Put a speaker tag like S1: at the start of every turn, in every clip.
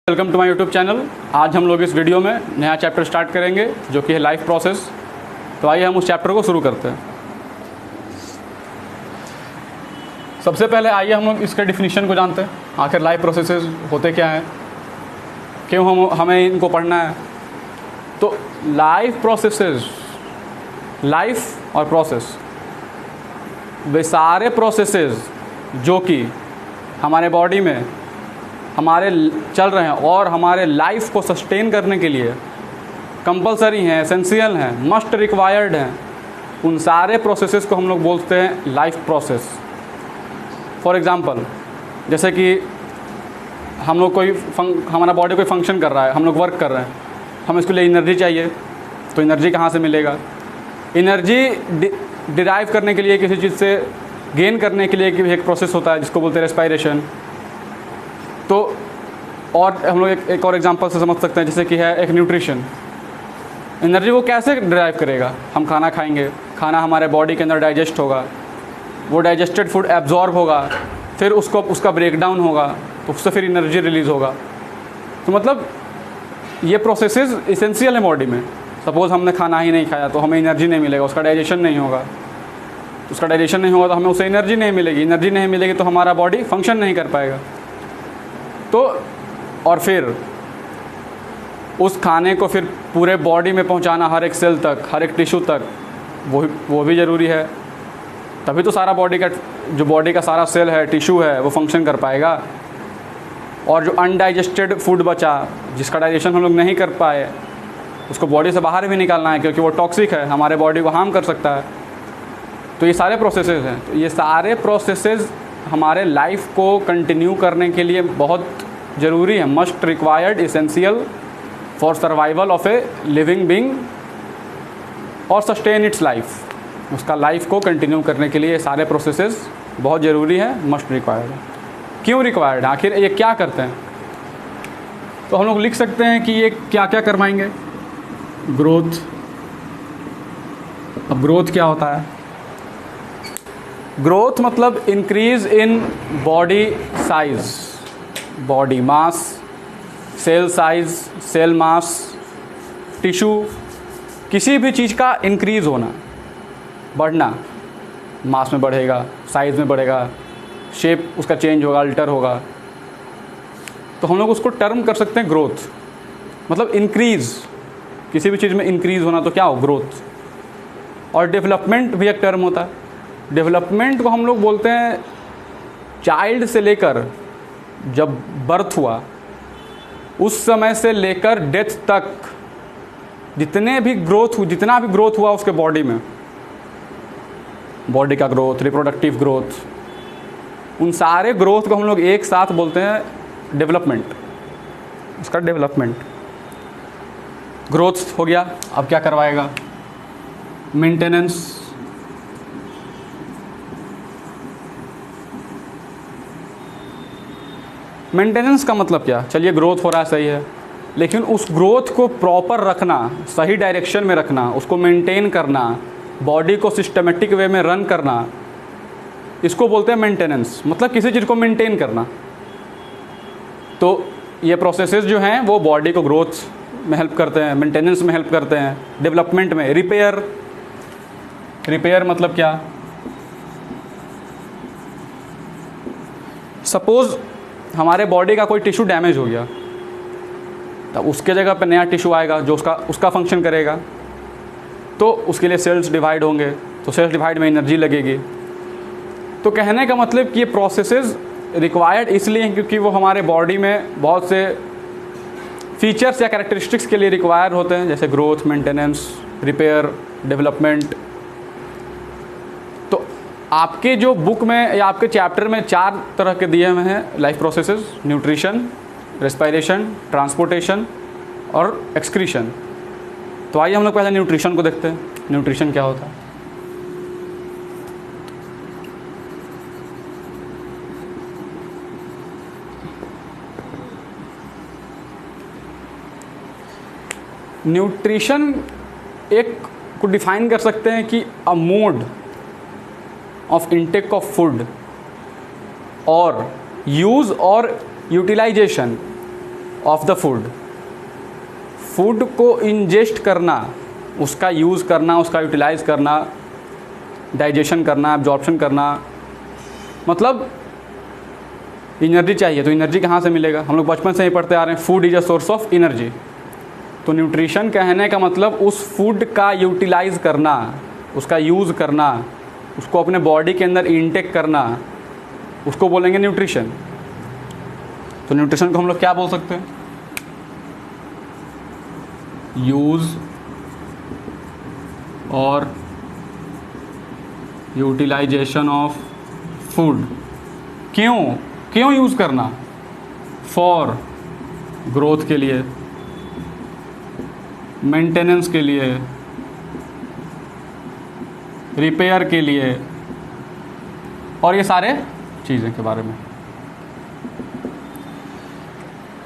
S1: Welcome to my YouTube channel. आज हम लोग इस वीडियो में नया चैप्टर स्टार्ट करेंगे जो कि है लाइफ प्रोसेस। तो आइए हम उस चैप्टर को शुरू करते हैं। सबसे पहले आइए हम लोग इसके डिफिनीशन को जानते हैं। आखिर लाइफ प्रोसेसेस होते क्या हैं, क्यों हमें इनको पढ़ना है। तो लाइफ प्रोसेसेस, लाइफ और प्रोसेस, वे सारे प्रोसेसेस जो कि हमारे बॉडी में हमारे चल रहे हैं और हमारे लाइफ को सस्टेन करने के लिए कंपलसरी हैं, एसेंशियल हैं, मस्ट रिक्वायर्ड हैं, उन सारे प्रोसेसेस को हम लोग बोलते हैं लाइफ प्रोसेस। फॉर एग्ज़ाम्पल, जैसे कि हम लोग हमारा बॉडी कोई फंक्शन कर रहा है, हम लोग वर्क कर रहे हैं, हमें इसके लिए एनर्जी चाहिए। तो एनर्जी कहाँ से मिलेगा? एनर्जी डिराइव करने के लिए, किसी चीज़ से गेन करने के लिए एक प्रोसेस होता है जिसको बोलते हैं रेस्पायरेशन। तो और हम लोग एक और एग्जांपल से समझ सकते हैं, जैसे कि है एक न्यूट्रिशन। एनर्जी वो कैसे ड्राइव करेगा? हम खाना खाएंगे, खाना हमारे बॉडी के अंदर डाइजेस्ट होगा, वो डाइजेस्टेड फूड एब्जॉर्ब होगा, फिर उसका ब्रेकडाउन होगा, तो उससे फिर एनर्जी रिलीज़ होगा। तो मतलब ये प्रोसेसेस इसेंशियल है बॉडी में। सपोज़ हमने खाना ही नहीं खाया तो हमें एनर्जी नहीं मिलेगा, उसका डाइजेशन नहीं होगा। उसका डाइजेशन नहीं होगा तो हमें उसे एनर्जी नहीं मिलेगी, एनर्जी नहीं मिलेगी तो हमारा बॉडी फंक्शन नहीं कर पाएगा। तो और फिर उस खाने को फिर पूरे बॉडी में पहुंचाना, हर एक सेल तक, हर एक टिश्यू तक, वो भी ज़रूरी है। तभी तो सारा बॉडी का सारा सेल है, टिश्यू है, वो फंक्शन कर पाएगा। और जो अनडाइजेस्टेड फूड बचा, जिसका डाइजेशन हम लोग नहीं कर पाए, उसको बॉडी से बाहर भी निकालना है क्योंकि वो टॉक्सिक है, हमारे बॉडी को हार्म कर सकता है। तो ये सारे प्रोसेसेस हैं। तो ये सारे प्रोसेसेस हमारे लाइफ को कंटिन्यू करने के लिए बहुत ज़रूरी है, must required, essential for survival of a living being और सस्टेन इट्स लाइफ। उसका लाइफ को कंटिन्यू करने के लिए ये सारे प्रोसेसेस बहुत ज़रूरी है, मस्ट रिक्वायर्ड है। क्यों रिक्वायर्ड? आखिर ये क्या करते हैं? तो हम लोग लिख सकते हैं कि ये क्या क्या करवाएंगे। ग्रोथ। अब ग्रोथ क्या होता है? ग्रोथ मतलब increase in body size, body mass, cell size, cell mass, tissue, किसी भी चीज़ का इंक्रीज होना, बढ़ना। मास में बढ़ेगा, साइज़ में बढ़ेगा, शेप उसका चेंज होगा, अल्टर होगा। तो हम लोग उसको टर्म कर सकते हैं ग्रोथ। मतलब इंक्रीज, किसी भी चीज़ में इंक्रीज होना, तो क्या हो? ग्रोथ। और डेवलपमेंट भी एक टर्म होता है। डेवलपमेंट को हम लोग बोलते हैं चाइल्ड से लेकर, जब बर्थ हुआ उस समय से लेकर डेथ तक जितना भी ग्रोथ हुआ उसके बॉडी में, बॉडी का ग्रोथ, रिप्रोडक्टिव ग्रोथ, उन सारे ग्रोथ को हम लोग एक साथ बोलते हैं डेवलपमेंट। उसका डेवलपमेंट, ग्रोथ हो गया। अब क्या करवाएगा? मेंटेनेंस। मेंटेनेंस का मतलब क्या? चलिए, ग्रोथ हो रहा है, सही है, लेकिन उस ग्रोथ को प्रॉपर रखना, सही डायरेक्शन में रखना, उसको मेंटेन करना, बॉडी को सिस्टमेटिक वे में रन करना, इसको बोलते हैं मेंटेनेंस। मतलब किसी चीज़ को मेंटेन करना। तो ये प्रोसेसेस जो हैं वो बॉडी को ग्रोथ में हेल्प करते हैं, मेंटेनेंस में हेल्प करते हैं, डेवलपमेंट में। रिपेयर मतलब क्या? सपोज़ हमारे बॉडी का कोई टिश्यू डैमेज हो गया, तब उसके जगह पे नया टिश्यू आएगा जो उसका फंक्शन करेगा। तो उसके लिए सेल्स डिवाइड होंगे, तो सेल्स डिवाइड में एनर्जी लगेगी। तो कहने का मतलब कि ये प्रोसेसेस रिक्वायर्ड इसलिए हैं क्योंकि वो हमारे बॉडी में बहुत से फीचर्स या कैरेक्टरिस्टिक्स के लिए रिक्वायर होते हैं, जैसे ग्रोथ, मेंटेनेंस, रिपेयर, डेवलपमेंट। तो आपके जो बुक में या आपके चैप्टर में 4 तरह के दिए हुए हैं life processes: nutrition, respiration, transportation और एक्सक्रीशन। तो आइए हम लोग पहले न्यूट्रिशन को देखते हैं। न्यूट्रिशन क्या होता है? न्यूट्रिशन एक को डिफाइन कर सकते हैं कि a mode of intake of food or use or utilization of the food, food को इंजेस्ट करना, उसका यूज़ करना, उसका यूटिलाइज करना, डाइजेशन करना, एब्जॉर्प्शन करना, मतलब एनर्जी चाहिए। तो एनर्जी कहाँ से मिलेगा? हम लोग बचपन से ही पढ़ते आ रहे हैं, food is a source of energy. तो न्यूट्रिशन कहने का मतलब उस फूड का यूटिलाइज करना, उसका यूज़ करना, उसको अपने बॉडी के अंदर इनटेक करना, उसको बोलेंगे न्यूट्रिशन। तो न्यूट्रिशन को हम लोग क्या बोल सकते हैं? यूज़ और यूटिलाइजेशन ऑफ फूड। क्यों यूज़ करना? फॉर ग्रोथ के लिए, मेंटेनेंस के लिए, रिपेयर के लिए, और ये सारे चीज़ें के बारे में।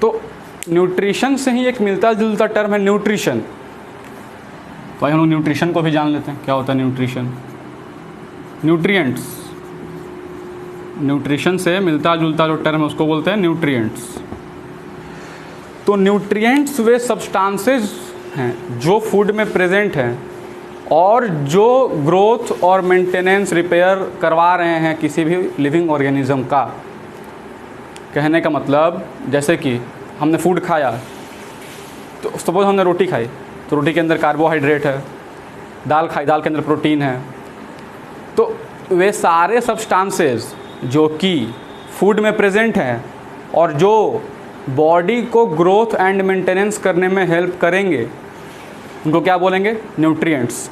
S1: तो न्यूट्रिशन से ही एक मिलता जुलता टर्म है न्यूट्रिशन। तो हम लोग न्यूट्रिशन को भी जान लेते हैं, क्या होता है न्यूट्रिशन। न्यूट्रिएंट्स, न्यूट्रिशन से मिलता जुलता जो टर्म है उसको बोलते हैं न्यूट्रिएंट्स। तो न्यूट्रिएंट्स वे सब्सटेंसेस हैं जो फूड में प्रेजेंट हैं और जो ग्रोथ और मेंटेनेंस, रिपेयर करवा रहे हैं किसी भी लिविंग ऑर्गेनिज्म का। कहने का मतलब जैसे कि हमने फूड खाया, तो सपोज हमने रोटी खाई, तो रोटी के अंदर कार्बोहाइड्रेट है, दाल खाई, दाल के अंदर प्रोटीन है। तो वे सारे सब्सटेंसेस जो कि फूड में प्रेजेंट हैं और जो बॉडी को ग्रोथ एंड मेंटेनेंस करने में हेल्प करेंगे, उनको क्या बोलेंगे? न्यूट्रिएंट्स।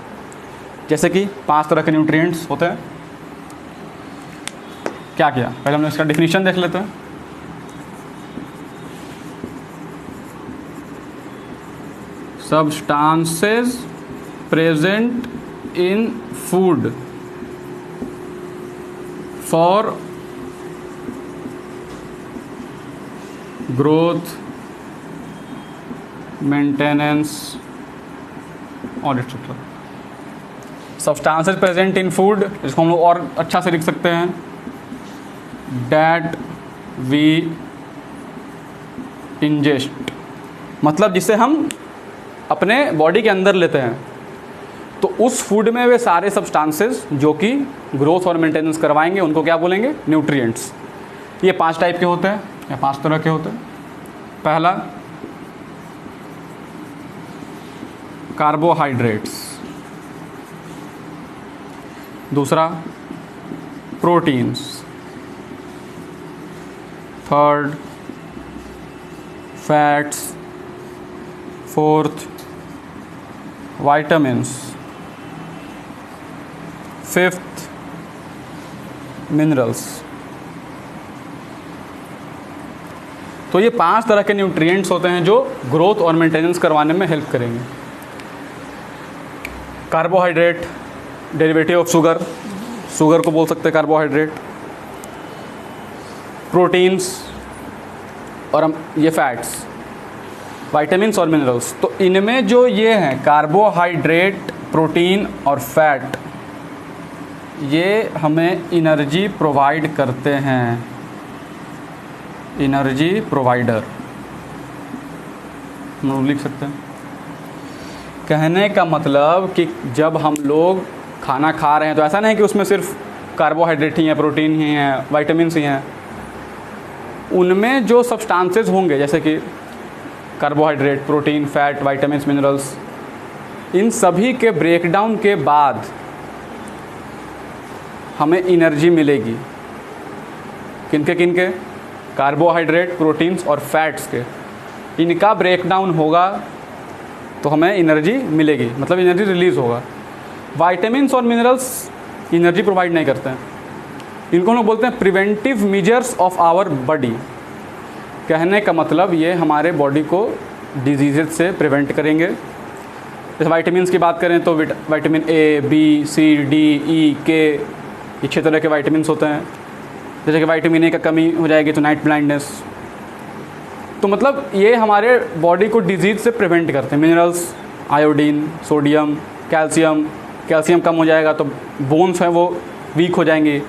S1: जैसे कि 5 तरह के न्यूट्रिएंट्स होते हैं। क्या किया? पहले हम इसका डिफिनीशन देख लेते हैं। Substances present in food for growth, maintenance और etcetera. Substances present in food, इसको हम लोग और अच्छा से लिख सकते हैं, डैट वी इंजेस्ट, मतलब जिसे हम अपने बॉडी के अंदर लेते हैं। तो उस फूड में वे सारे सब्सटेंसेस जो कि ग्रोथ और मेंटेनेंस करवाएंगे, उनको क्या बोलेंगे? न्यूट्रिएंट्स। ये 5 टाइप के होते हैं या 5 तरह के होते हैं। पहला कार्बोहाइड्रेट्स, दूसरा proteins, third fats, fourth vitamins, fifth minerals. तो ये 5 तरह के न्यूट्रिएंट्स होते हैं जो ग्रोथ और मेंटेनेंस करवाने में हेल्प करेंगे। Carbohydrate derivative of sugar, sugar को बोल सकते हैं कार्बोहाइड्रेट। प्रोटीन्स और हम ये फैट्स, विटामिन्स और मिनरल्स। तो इनमें जो ये हैं कार्बोहाइड्रेट, प्रोटीन और फैट, ये हमें एनर्जी प्रोवाइड करते हैं, एनर्जी प्रोवाइडर हम लोग लिख सकते हैं। कहने का मतलब कि जब हम लोग खाना खा रहे हैं तो ऐसा नहीं कि उसमें सिर्फ कार्बोहाइड्रेट ही हैं, प्रोटीन ही हैं, विटामिन्स ही हैं। उनमें जो सब्सटेंसेस होंगे जैसे कि carbohydrate, protein, fat, vitamins, minerals, इन सभी के ब्रेकडाउन के बाद हमें एनर्जी मिलेगी। किनके? कार्बोहाइड्रेट, प्रोटीन्स और फैट्स के। इनका ब्रेकडाउन होगा तो हमें एनर्जी मिलेगी, मतलब एनर्जी रिलीज़ होगा। विटामिन्स और मिनरल्स एनर्जी प्रोवाइड नहीं करते हैं। इनको हम लोग बोलते हैं preventive measures of our body. कहने का मतलब ये हमारे बॉडी को डिजीज़ से प्रिवेंट करेंगे। जैसे विटामिन्स की बात करें तो vitamin A, B, C, D, E, K, ये 6 तरह के विटामिन्स होते हैं। जैसे कि विटामिन ए का कमी हो जाएगी तो नाइट ब्लाइंडनेस। तो मतलब ये हमारे बॉडी को डिजीज़ से प्रिवेंट करते हैं। मिनरल्स, आयोडीन, सोडियम, कैल्शियम कम हो जाएगा तो बोन्स हैं वो वीक हो जाएंगी,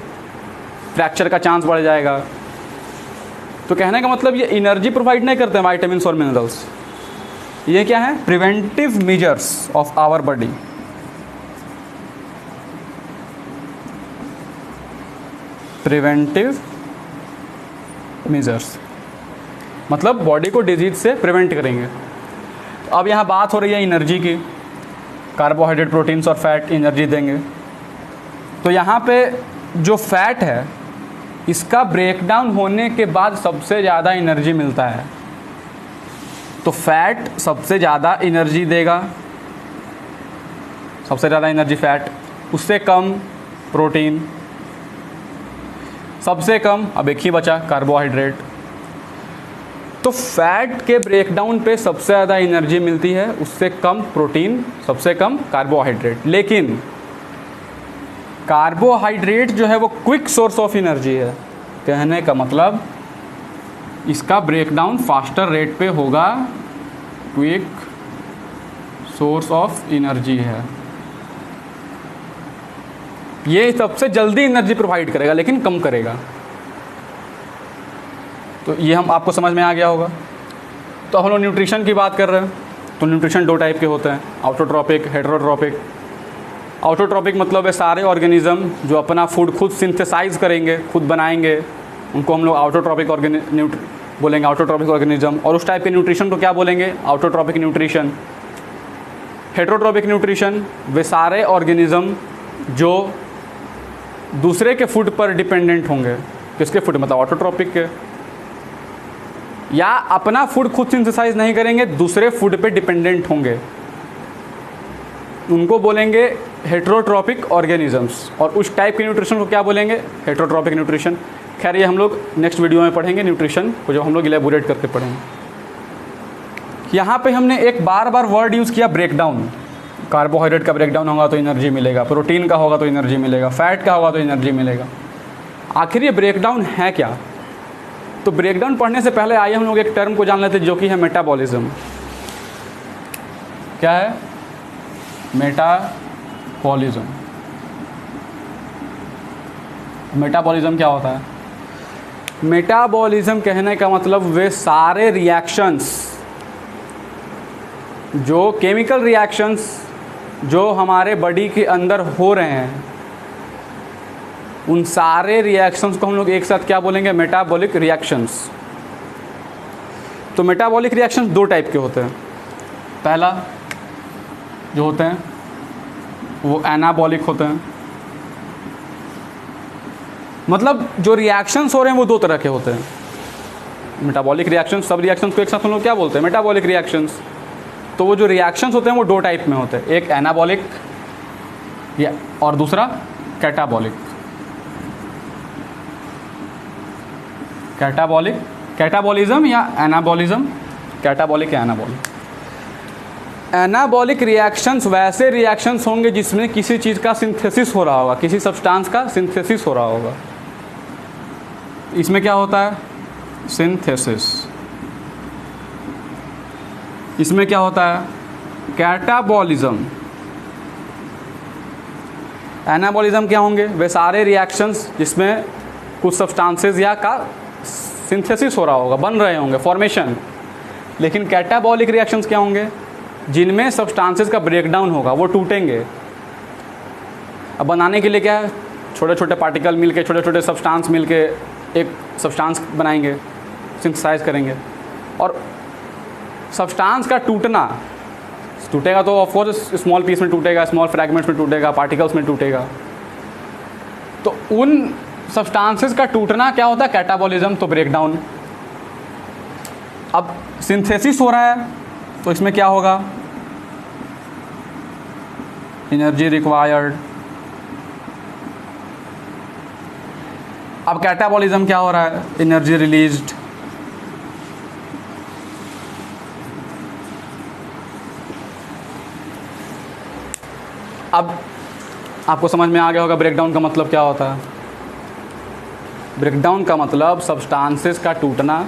S1: फ्रैक्चर का चांस बढ़ जाएगा। तो कहने का मतलब ये एनर्जी प्रोवाइड नहीं करते हैं वाइटामिन और मिनरल्स, ये क्या है, preventive measures of our body. Preventive measures मतलब बॉडी को डिजीज से प्रिवेंट करेंगे। तो अब यहाँ बात हो रही है एनर्जी की, कार्बोहाइड्रेट, प्रोटीन्स और फैट एनर्जी देंगे। तो यहाँ पे जो फैट है इसका ब्रेकडाउन होने के बाद सबसे ज़्यादा एनर्जी मिलता है। तो फैट सबसे ज़्यादा एनर्जी देगा, सबसे ज़्यादा एनर्जी फैट, उससे कम प्रोटीन, सबसे कम अब एक ही बचा कार्बोहाइड्रेट। तो फैट के ब्रेकडाउन पे सबसे ज़्यादा एनर्जी मिलती है, उससे कम प्रोटीन, सबसे कम कार्बोहाइड्रेट। लेकिन कार्बोहाइड्रेट जो है वो क्विक सोर्स ऑफ एनर्जी है, कहने का मतलब इसका ब्रेकडाउन फास्टर रेट पे होगा, क्विक सोर्स ऑफ एनर्जी है। ये सबसे जल्दी एनर्जी प्रोवाइड करेगा लेकिन कम करेगा। तो ये हम आपको समझ में आ गया होगा। तो हम लोग न्यूट्रिशन की बात कर रहे हैं। तो न्यूट्रिशन दो टाइप के होते हैं, ऑटोट्रॉपिक, हेटेरोट्रॉपिक। ऑटोट्रॉपिक मतलब है सारे ऑर्गेनिज्म जो अपना फूड खुद सिंथेसाइज करेंगे, खुद बनाएंगे, उनको हम लोग ऑटोट्रॉपिक बोलेंगे, ऑटोट्रॉपिक ऑर्गेनिज्म। और उस टाइप के न्यूट्रिशन को क्या बोलेंगे, ऑटोट्रॉपिक न्यूट्रिशन। हेटेरोट्रॉपिक न्यूट्रिशन वे सारे ऑर्गेनिज्म जो दूसरे के फूड पर डिपेंडेंट होंगे। किसके फूड, मतलब ऑटोट्रॉपिक के, या अपना फूड खुद सिंथेसाइज नहीं करेंगे, दूसरे फूड पे डिपेंडेंट होंगे, उनको बोलेंगे हेटेरोट्रॉपिक ऑर्गेनिजम्स। और उस टाइप के न्यूट्रिशन को क्या बोलेंगे, हेटेरोट्रॉपिक न्यूट्रिशन। खैर ये हम लोग नेक्स्ट वीडियो में पढ़ेंगे न्यूट्रिशन को, जब हम लोग इलेबोरेट करके पढ़ेंगे। यहाँ पे हमने एक बार वर्ड यूज़ किया, ब्रेकडाउन। कार्बोहाइड्रेट का ब्रेकडाउन होगा तो एनर्जी मिलेगा, प्रोटीन का होगा तो एनर्जी मिलेगा, फैट का होगा तो एनर्जी मिलेगा। आखिर ये ब्रेकडाउन है क्या? तो ब्रेकडाउन पढ़ने से पहले आइए हम लोग एक टर्म को जान लेते हैं जो कि है मेटाबॉलिज्म। क्या है? मेटाबॉलिज्म। मेटाबॉलिज्म क्या होता है? मेटाबॉलिज्म कहने का मतलब वे सारे रिएक्शंस, जो केमिकल रिएक्शंस जो हमारे बॉडी के अंदर हो रहे हैं, उन सारे रिएक्शंस को हम लोग एक साथ क्या बोलेंगे, मेटाबॉलिक रिएक्शंस। तो मेटाबॉलिक रिएक्शंस दो टाइप के होते हैं। पहला जो होते हैं वो एनाबॉलिक होते हैं, मतलब जो रिएक्शंस हो रहे हैं वो दो तरह के होते हैं। मेटाबॉलिक रिएक्शंस, सब रिएक्शंस को एक साथ हम लोग क्या बोलते हैं, मेटाबॉलिक रिएक्शंस। तो वो जो रिएक्शंस होते हैं वो दो टाइप में होते हैं, एक एनाबॉलिक या और दूसरा कैटाबॉलिक। कैटाबॉलिक, कैटाबॉलिज्म या एनाबॉलिज्म, कैटाबॉलिक या एनाबॉलिक। एनाबॉलिक रिएक्शंस वैसे रिएक्शंस होंगे जिसमें किसी चीज़ का सिंथेसिस हो रहा होगा, किसी सब्सटेंस का सिंथेसिस हो रहा होगा। इसमें क्या होता है, सिंथेसिस। इसमें क्या होता है, कैटाबॉलिज्म। एनाबॉलिज्म क्या होंगे, वे सारे रिएक्शंस जिसमें कुछ सब्सटेंसेस या का सिंथेसिस हो रहा होगा, बन रहे होंगे, फॉर्मेशन। लेकिन कैटाबॉलिक रिएक्शंस क्या होंगे, जिनमें सब्सटेंसेस का ब्रेकडाउन होगा, वो टूटेंगे। अब बनाने के लिए क्या है, छोटे छोटे पार्टिकल मिलके, छोटे छोटे सब्सटेंस मिलके एक सब्सटेंस बनाएंगे, सिंथेसाइज करेंगे। और सब्सटेंस का टूटेगा तो ऑफ कोर्स स्मॉल पीस में टूटेगा, स्मॉल फ्रैगमेंट्स में टूटेगा, पार्टिकल्स में टूटेगा। तो उन सब्सटेंसेस का टूटना क्या होता है, कैटाबॉलिज्म, तो ब्रेकडाउन। अब सिंथेसिस हो रहा है तो इसमें क्या होगा, एनर्जी रिक्वायर्ड। अब कैटाबॉलिज्म क्या हो रहा है, एनर्जी रिलीज्ड। अब आपको समझ में आ गया होगा ब्रेकडाउन का मतलब क्या होता है। ब्रेकडाउन का मतलब सब्सटेंसेस का टूटना।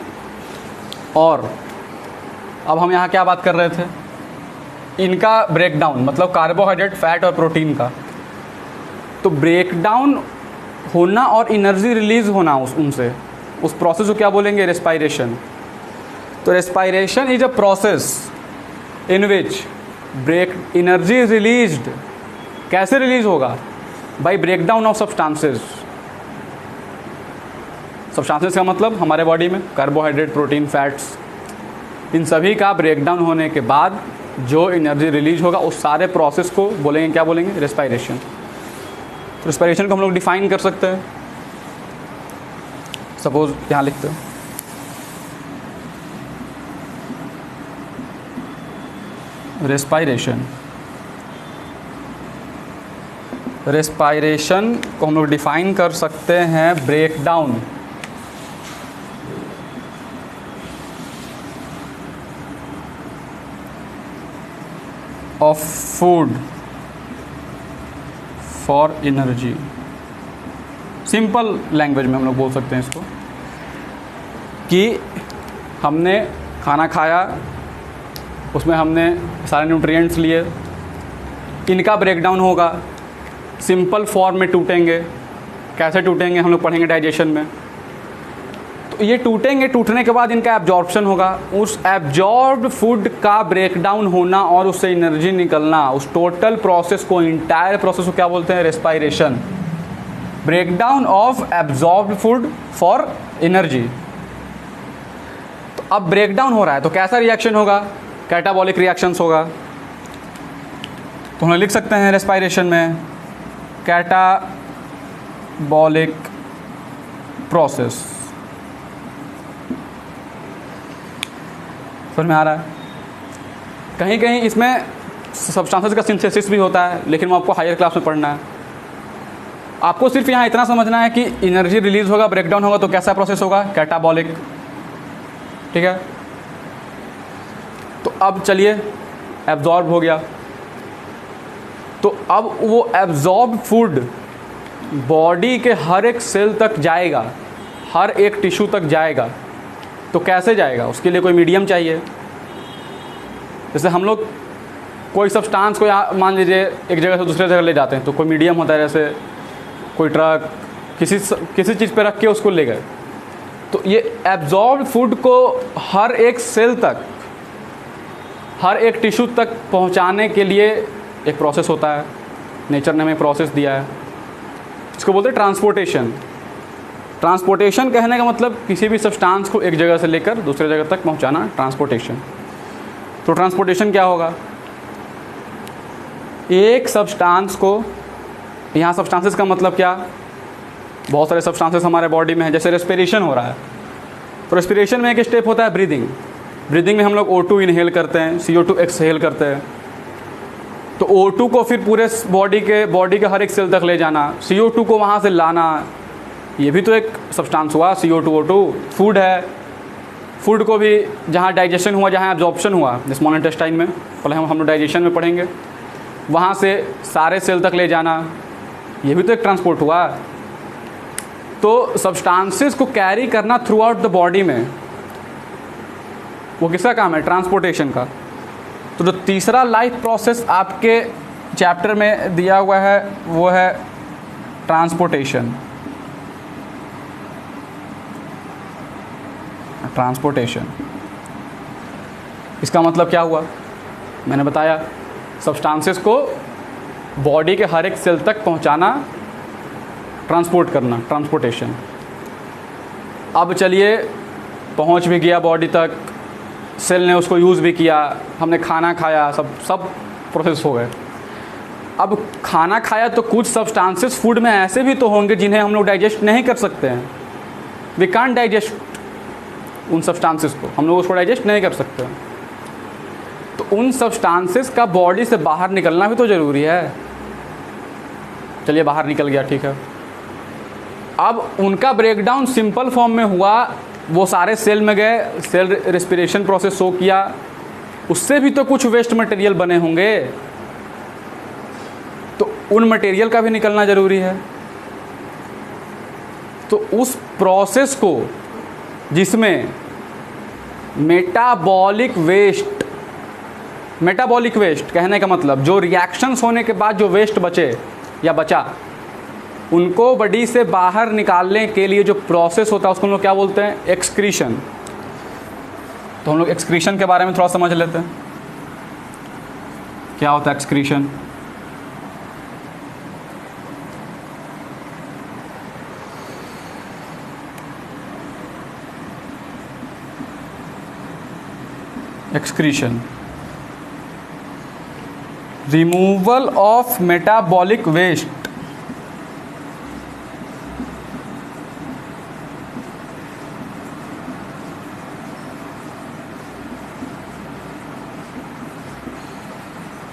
S1: और अब हम यहाँ क्या बात कर रहे थे, इनका ब्रेकडाउन मतलब कार्बोहाइड्रेट, फैट और प्रोटीन का। तो ब्रेकडाउन होना और एनर्जी रिलीज़ होना उनसे, उस प्रोसेस को क्या बोलेंगे? रेस्पायरेशन। तो respiration is a process in which break energy is released. कैसे रिलीज होगा? By breakdown of substances. Substances का मतलब हमारे बॉडी में कार्बोहाइड्रेट, प्रोटीन, फैट्स, इन सभी का ब्रेकडाउन होने के बाद जो एनर्जी रिलीज होगा उस सारे प्रोसेस को बोलेंगे, क्या बोलेंगे? रेस्पायरेशन। तो रेस्पायरेशन को हम लोग डिफाइन कर सकते हैं। सपोज यहाँ लिखते हैं रेस्पायरेशन। रेस्पायरेशन को हम लोग डिफाइन कर सकते हैं breakdown of food for energy. Simple language में हम लोग बोल सकते हैं इसको कि हमने खाना खाया, उसमें हमने सारे न्यूट्रिएंट्स लिए, इनका ब्रेकडाउन होगा, सिंपल फॉर्म में टूटेंगे। कैसे टूटेंगे हम लोग पढ़ेंगे डाइजेशन में। तो ये टूटेंगे, टूटने के बाद इनका एब्जॉर्प्शन होगा। उस एब्जॉर्ब्ड फूड का ब्रेकडाउन होना और उससे एनर्जी निकलना, उस टोटल प्रोसेस को, इंटायर प्रोसेस को क्या बोलते हैं? Respiration. Breakdown of absorbed food for energy. तो अब ब्रेकडाउन हो रहा है तो कैसा रिएक्शन होगा? कैटाबॉलिक रिएक्शंस होगा। तो हम लिख सकते हैं रेस्पायरेशन में कैटाबॉलिक प्रोसेस। समझ में आ रहा है? कहीं कहीं इसमें सब्सटेंसेस का सिंथेसिस भी होता है, लेकिन वो आपको हायर क्लास में पढ़ना है। आपको सिर्फ यहाँ इतना समझना है कि एनर्जी रिलीज होगा, ब्रेकडाउन होगा तो कैसा प्रोसेस होगा? कैटाबॉलिक। ठीक है। तो अब चलिए, एब्जॉर्ब हो गया, तो अब वो एब्जॉर्ब फूड बॉडी के हर एक सेल तक जाएगा, हर एक टिश्यू तक जाएगा। तो कैसे जाएगा? उसके लिए कोई मीडियम चाहिए। जैसे हम लोग कोई सब्सटेंस को यहाँ मान लीजिए एक जगह से दूसरे जगह ले जाते हैं तो कोई मीडियम होता है, जैसे कोई ट्रक किसी चीज़ पे रख के उसको ले गए। तो ये एब्जॉर्ब फूड को हर एक सेल तक, हर एक टिश्यू तक पहुँचाने के लिए एक प्रोसेस होता है। नेचर ने हमें प्रोसेस दिया है, इसको बोलते हैं ट्रांसपोर्टेशन। ट्रांसपोर्टेशन कहने का मतलब किसी भी सब्सटेंस को एक जगह से लेकर दूसरे जगह तक पहुंचाना, ट्रांसपोर्टेशन। तो ट्रांसपोर्टेशन क्या होगा? एक सब्सटेंस को, यहाँ सब्सटेंसेस का मतलब क्या? बहुत सारे सब्सटेंसेस हमारे बॉडी में है। जैसे रेस्पिरेशन हो रहा है तो रेस्पिरेशन में एक स्टेप होता है ब्रीदिंग। ब्रीदिंग में हम लोग O2 इनहेल करते हैं, CO2 एक्सहेल करते हैं। तो O2 को फिर पूरे बॉडी के हर एक सेल तक ले जाना, CO2 को वहाँ से लाना, ये भी तो एक सब्सटेंस हुआ। CO2 O2 फूड है। फूड को भी जहाँ डाइजेशन हुआ, जहाँ एब्जॉर्प्शन हुआ, स्मॉल इंटेस्टाइन में, पहले हम लोग डाइजेशन में पढ़ेंगे, वहाँ से सारे सेल तक ले जाना, ये भी तो एक ट्रांसपोर्ट हुआ। तो सब्सटेंसेस को कैरी करना थ्रू आउट द बॉडी में, वो किसका काम है? ट्रांसपोर्टेशन का। तो जो तीसरा लाइफ प्रोसेस आपके चैप्टर में दिया हुआ है वो है ट्रांसपोर्टेशन। ट्रांसपोर्टेशन इसका मतलब क्या हुआ? मैंने बताया, सब्सटेंसेस को बॉडी के हर एक सेल तक पहुंचाना, ट्रांसपोर्ट करना, ट्रांसपोर्टेशन। अब चलिए, पहुंच भी गया बॉडी तक, सेल ने उसको यूज़ भी किया, हमने खाना खाया, सब प्रोसेस हो गए। अब खाना खाया तो कुछ सब्सटेंसेस फूड में ऐसे भी तो होंगे जिन्हें हम लोग डाइजेस्ट नहीं कर सकते हैं। वी कांट डाइजेस्ट उन सब्सटेंसेस को, हम लोग उसको डाइजेस्ट नहीं कर सकते। तो उन सब्सटेंसेस का बॉडी से बाहर निकलना भी तो ज़रूरी है। चलिए, बाहर निकल गया, ठीक है। अब उनका ब्रेकडाउन सिंपल फॉर्म में हुआ, वो सारे सेल में गए, सेल रेस्पिरेशन प्रोसेस शो किया, उससे भी तो कुछ वेस्ट मटेरियल बने होंगे, तो उन मटेरियल का भी निकलना ज़रूरी है। तो उस प्रोसेस को, जिसमें मेटाबॉलिक वेस्ट कहने का मतलब जो रिएक्शंस होने के बाद जो वेस्ट बचे या बचा, उनको बॉडी से बाहर निकालने के लिए जो प्रोसेस होता है उसको हम लोग क्या बोलते हैं? एक्सक्रीशन। तो हम लोग एक्सक्रीशन के बारे में थोड़ा समझ लेते हैं, क्या होता है excretion. Excretion, removal of metabolic waste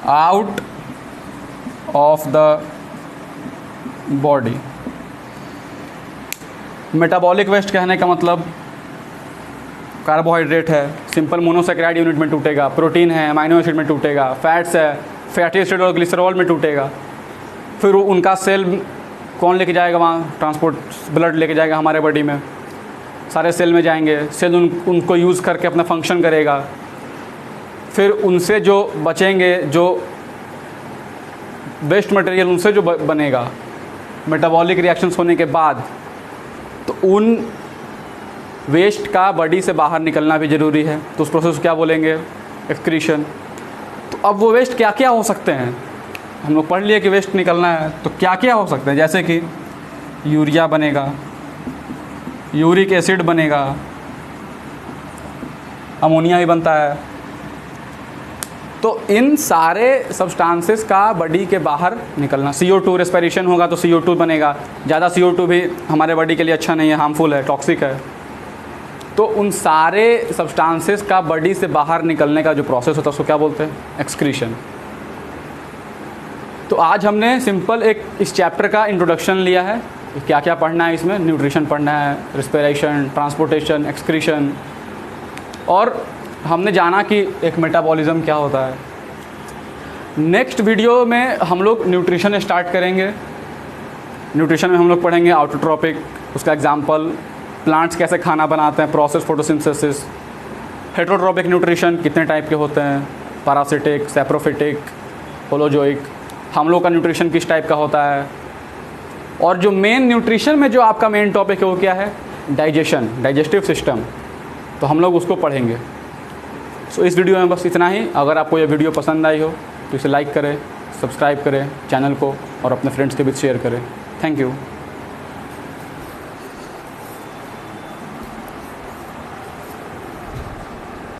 S1: out of the body. Metabolic waste कहने का मतलब कार्बोहाइड्रेट है, सिंपल मोनोसेकेराइड यूनिट में टूटेगा, प्रोटीन है अमाइनो एसिड में टूटेगा, फैट्स है फैटी एसिड और ग्लिसरॉल में टूटेगा। फिर उनका सेल कौन लेके जाएगा वहाँ? ट्रांसपोर्ट, ब्लड लेके जाएगा हमारे बॉडी में, सारे सेल में जाएंगे, सेल उनको यूज़ करके अपना फंक्शन करेगा। फिर उनसे जो बचेंगे, जो वेस्ट मटेरियल उनसे जो बनेगा मेटाबॉलिक रिएक्शंस होने के बाद, तो उन वेस्ट का बॉडी से बाहर निकलना भी ज़रूरी है। तो उस प्रोसेस को क्या बोलेंगे? एक्सक्रीशन। तो अब वो वेस्ट क्या क्या हो सकते हैं? हम लोग पढ़ लिए कि वेस्ट निकलना है, तो क्या क्या हो सकते हैं? जैसे कि यूरिया बनेगा, यूरिक एसिड बनेगा, अमोनिया भी बनता है। तो इन सारे सब्सटेंसेस का बॉडी के बाहर निकलना, CO2 रेस्पिरेशन होगा तो CO2 बनेगा। ज़्यादा CO2 भी हमारे बॉडी के लिए अच्छा नहीं है, हार्मफुल है, टॉक्सिक है। तो उन सारे सब्सटेंसेस का बॉडी से बाहर निकलने का जो प्रोसेस होता है उसको क्या बोलते हैं? एक्सक्रीशन। तो आज हमने सिंपल एक इस चैप्टर का इंट्रोडक्शन लिया है, क्या क्या पढ़ना है इसमें। न्यूट्रिशन पढ़ना है, रेस्पिरेशन, ट्रांसपोर्टेशन, एक्सक्रीशन, और हमने जाना कि एक मेटाबॉलिज्म क्या होता है। नेक्स्ट वीडियो में हम लोग न्यूट्रिशन स्टार्ट करेंगे। न्यूट्रिशन में हम लोग पढ़ेंगे ऑटोट्रोपिक, उसका एग्जांपल, प्लांट्स कैसे खाना बनाते हैं, प्रोसेस फोटोसिंथेसिस। हेटेरोट्रोपिक न्यूट्रिशन कितने टाइप के होते हैं, पैरासिटिक, सैप्रोफिटिक, होलोजोइक। हम लोग का न्यूट्रिशन किस टाइप का होता है। और जो मेन न्यूट्रिशन में जो आपका मेन टॉपिक है वो क्या है? Digestion, digestive system. तो हम लोग उसको पढ़ेंगे। सो इस वीडियो में बस इतना ही। अगर आपको ये वीडियो पसंद आई हो तो इसे लाइक करें, सब्सक्राइब करें चैनल को, और अपने फ्रेंड्स के बीच शेयर करें। Thank you.